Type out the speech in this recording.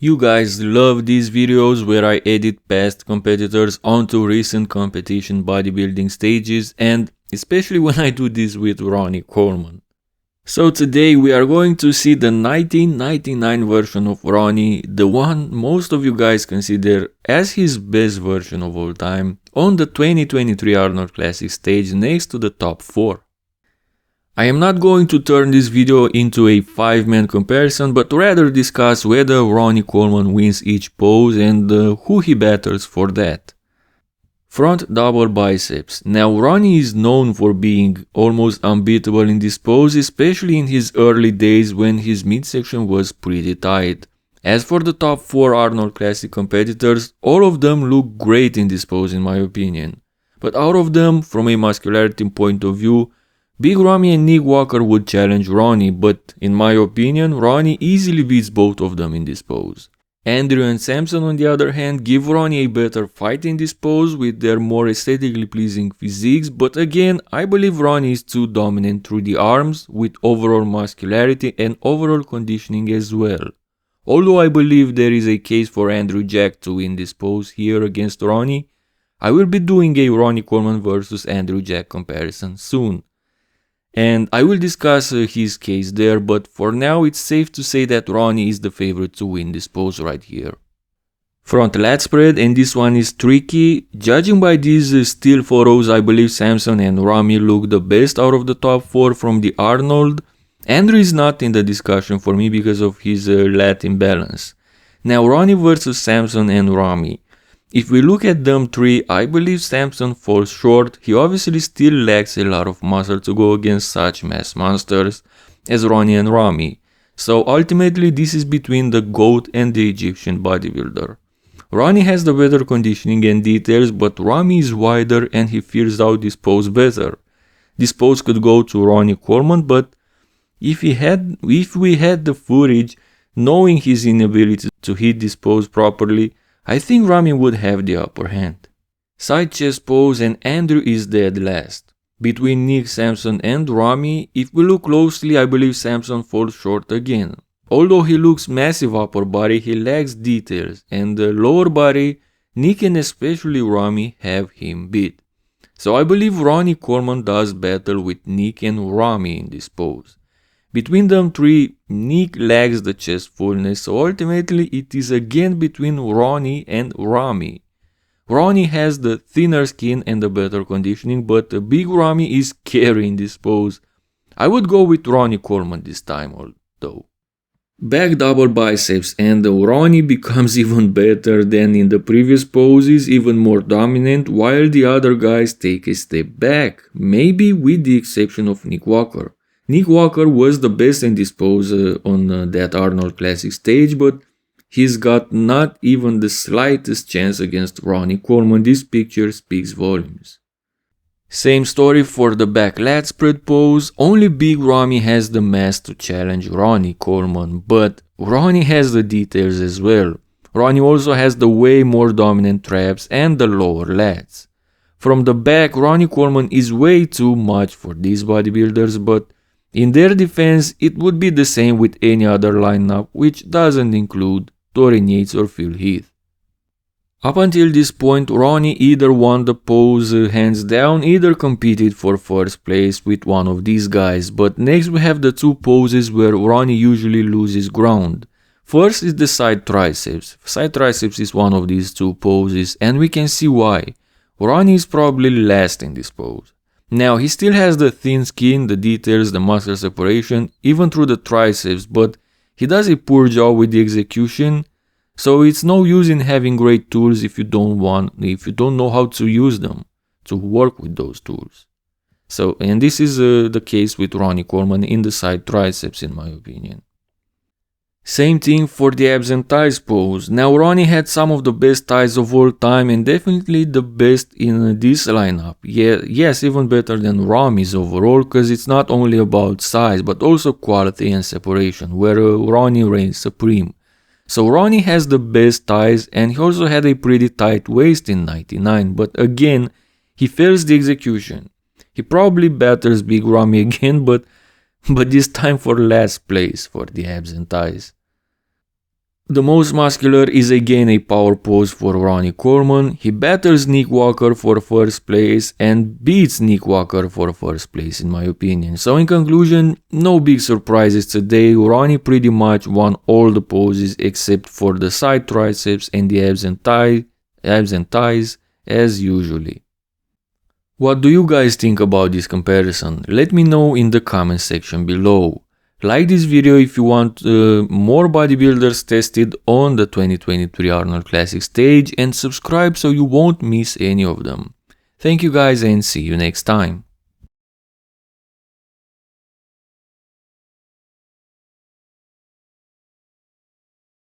You guys love these videos where I edit past competitors onto recent competition bodybuilding stages, and especially when I do this with Ronnie Coleman. So today we are going to see the 1999 version of Ronnie, the one most of you guys consider as his best version of all time, on the 2023 Arnold Classic stage next to the top 4. I am not going to turn this video into a 5-man comparison, but rather discuss whether Ronnie Coleman wins each pose and who he battles for that. Front double biceps. Now Ronnie is known for being almost unbeatable in this pose, especially in his early days when his midsection was pretty tight. As for the top 4 Arnold Classic competitors, all of them look great in this pose in my opinion. But out of them, from a muscularity point of view, Big Ramy and Nick Walker would challenge Ronnie, but in my opinion, Ronnie easily beats both of them in this pose. Andrew and Samson, on the other hand, give Ronnie a better fight in this pose with their more aesthetically pleasing physiques, but again, I believe Ronnie is too dominant through the arms with overall muscularity and overall conditioning as well. Although I believe there is a case for Andrew Jack to win this pose here against Ronnie, I will be doing a Ronnie Coleman vs Andrew Jack comparison soon. And I will discuss his case there, but for now it's safe to say that Ronnie is the favorite to win this pose right here. Front lat spread, and this one is tricky. Judging by these still photos, I believe Samson and Ramy look the best out of the top 4 from the Arnold. Andrew is not in the discussion for me because of his lat imbalance. Now Ronnie vs Samson and Ramy. If we look at them three, I believe Samson falls short. He obviously still lacks a lot of muscle to go against such mass monsters as Ronnie and Ramy. So ultimately this is between the GOAT and the Egyptian bodybuilder. Ronnie has the better conditioning and details, but Ramy is wider and he feels out this pose better. This pose could go to Ronnie Coleman, but if we had the footage knowing his inability to hit this pose properly, I think Ramy would have the upper hand. Side chest pose, and Andrew is dead last. Between Nick, Samson and Ramy, if we look closely, I believe Samson falls short again. Although he looks massive upper body, he lacks details, and the lower body, Nick and especially Ramy have him beat. So I believe Ronnie Coleman does battle with Nick and Ramy in this pose. Between them three, Nick lacks the chest fullness, so ultimately it is again between Ronnie and Ramy. Ronnie has the thinner skin and the better conditioning, but the big Ramy is carrying this pose. I would go with Ronnie Coleman this time though. Back double biceps, and Ronnie becomes even better than in the previous poses, even more dominant, while the other guys take a step back, maybe with the exception of Nick Walker. Nick Walker was the best in this pose on that Arnold Classic stage, but he's got not even the slightest chance against Ronnie Coleman. This picture speaks volumes. Same story for the back lat spread pose. Only Big Ramy has the mass to challenge Ronnie Coleman, but Ronnie has the details as well. Ronnie also has the way more dominant traps and the lower lats. From the back, Ronnie Coleman is way too much for these bodybuilders, but in their defense, it would be the same with any other lineup, which doesn't include Dorian Yates or Phil Heath. Up until this point, Ronnie either won the pose hands down, either competed for first place with one of these guys, but next we have the two poses where Ronnie usually loses ground. First is the side triceps. Side triceps is one of these two poses, and we can see why. Ronnie is probably last in this pose. Now, he still has the thin skin, the details, the muscle separation, even through the triceps, but he does a poor job with the execution, so it's no use in having great tools if you don't know how to use them, to work with those tools. So, and this is the case with Ronnie Coleman in the side triceps in my opinion. Same thing for the abs and thighs pose. Now Ronnie had some of the best thighs of all time and definitely the best in this lineup. Yes, even better than Ramy's overall, because it's not only about size but also quality and separation, where Ronnie reigns supreme. So Ronnie has the best thighs, and he also had a pretty tight waist in 99, but again, he fails the execution. He probably batters Big Ramy again, but this time for last place for the abs and thighs. The most muscular is again a power pose for Ronnie Coleman. He batters Nick Walker for first place and beats Nick Walker for first place in my opinion. So in conclusion, no big surprises today. Ronnie pretty much won all the poses except for the side triceps and the abs and thighs as usually. What do you guys think about this comparison? Let me know in the comment section below. Like this video if you want more bodybuilders tested on the 2023 Arnold Classic stage, and subscribe so you won't miss any of them. Thank you guys and see you next time.